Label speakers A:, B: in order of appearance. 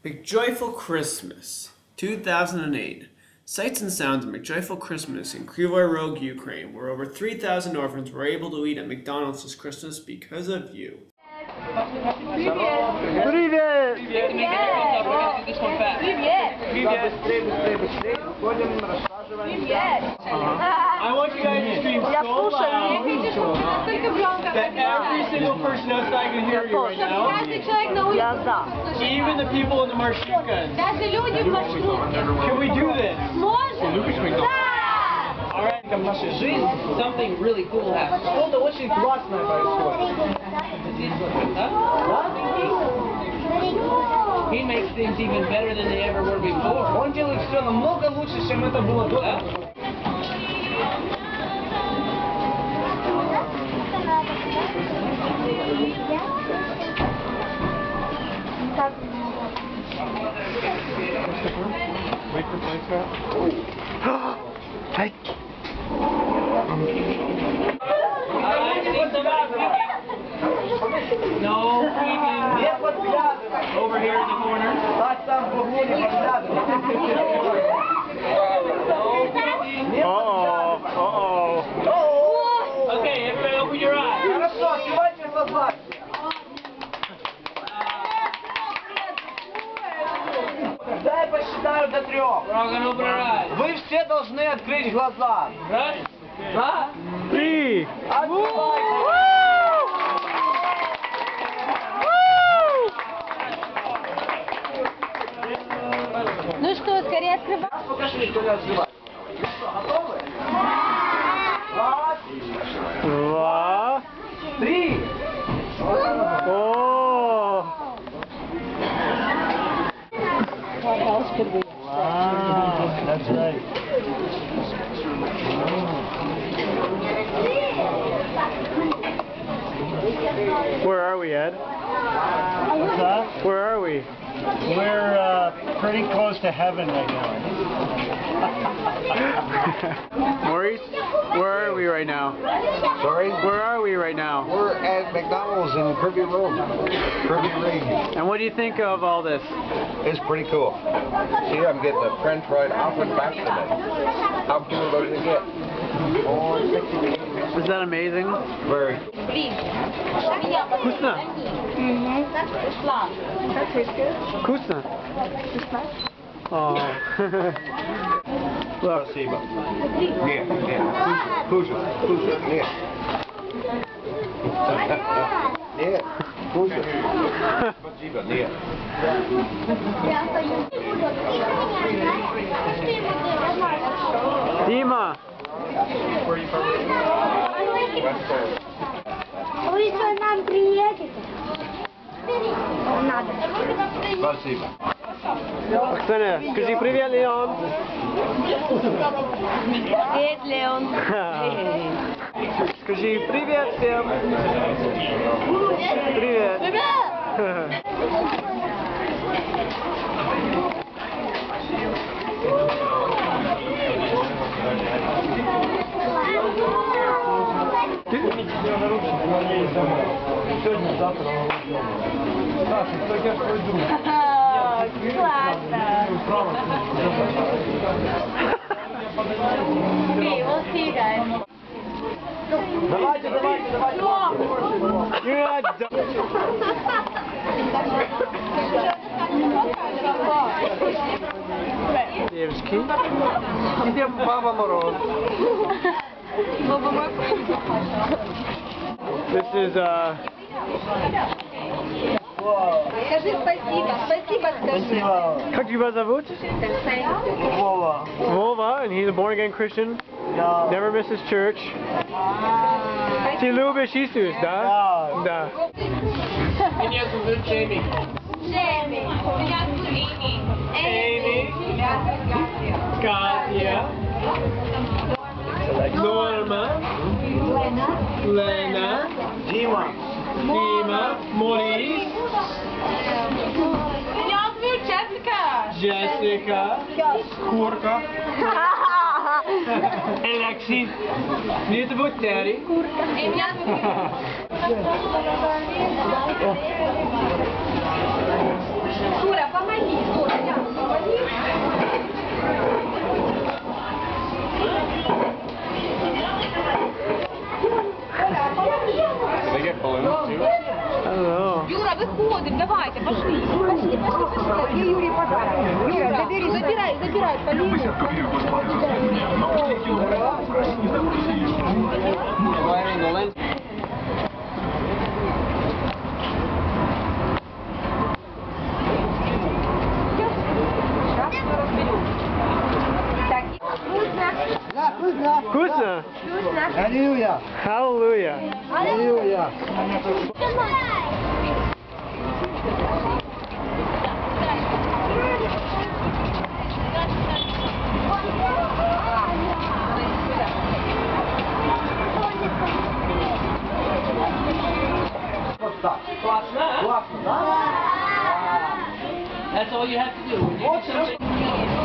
A: McJoyful Christmas, 2008. Sights and sounds of McJoyful Christmas in Kryvyi Rog, Ukraine, where over 3,000 orphans were able to eat at McDonald's this Christmas because of you.
B: I want you guys to scream so loud that every single person outside can hear you right now. Even the people in the machine guns. Can we do this? Alright, в нашей жизни something really cool happens. Что-то очень классное происходит. He makes things even better than they ever were before. Он делает все намного лучше, чем это было до этого. Wait for place. Hey. No, over here in the corner. Okay, everybody open your eyes.
C: Дай посчитаю до 3. Вы все должны открыть глаза.
B: Раз, два,
A: три.
D: Ну что, скорее открывай.
C: Покажи, кто не открывает. Готовы? Раз,
A: Два,
C: три.
A: О! Wow, that's right. Where are we, Ed?
E: What's that?
A: Where are we?
E: We're pretty close to heaven right now.
A: Maurice, where are we right now?
F: Sorry?
A: Where are we right now?
F: We're at McDonald's in Kryvyi Rog.
A: And what do you think of all this?
F: It's pretty cool. See, I'm getting a French fried offered back today. How cool does it get?
A: Is that amazing?
F: Very.
A: Вкусно?
D: That tastes good.
A: Вкусно? Oh. Look.
F: Спасибо. Нет, кушай, нет. Нет, кушай. Спасибо, нет.
A: Дима!
D: Вы что, нам приедете? Надо.
F: Спасибо.
A: Оксана, скажи привет, Леон.
D: Привет, Леон.
A: Скажи привет всем. Привет.
D: Okay, we'll see you guys.
C: Давайте.
A: You're not done. Девочки. Где Баба Мороз? This is
D: Скажи спасибо. Спасибо скажи.
A: Как тебя зовут?
E: Вова.
A: Vova, and he's a born-again Christian.
E: Да.
A: Never misses church. Ты любишь Иисус, да? Да.
B: Меня зовут Джейми.
D: Джейми. Меня зовут Эйми.
B: Эйми. Катя. Норма. Лена.
C: Дима.
B: Морис.
D: Меня зовут Джессика.
B: Джессика.
C: Курка.
B: Alexis. Меня зовут Терри.
D: И меня зовут Шура, помоги. Давайте, пошли. Пошли. И Юрий подарок. Юра, забирай, Полину.
B: Вкусно?
E: Аллилуйя!
B: Аллилуйя.
E: Аллилуйя!
C: Классно, да? That's all you have to do.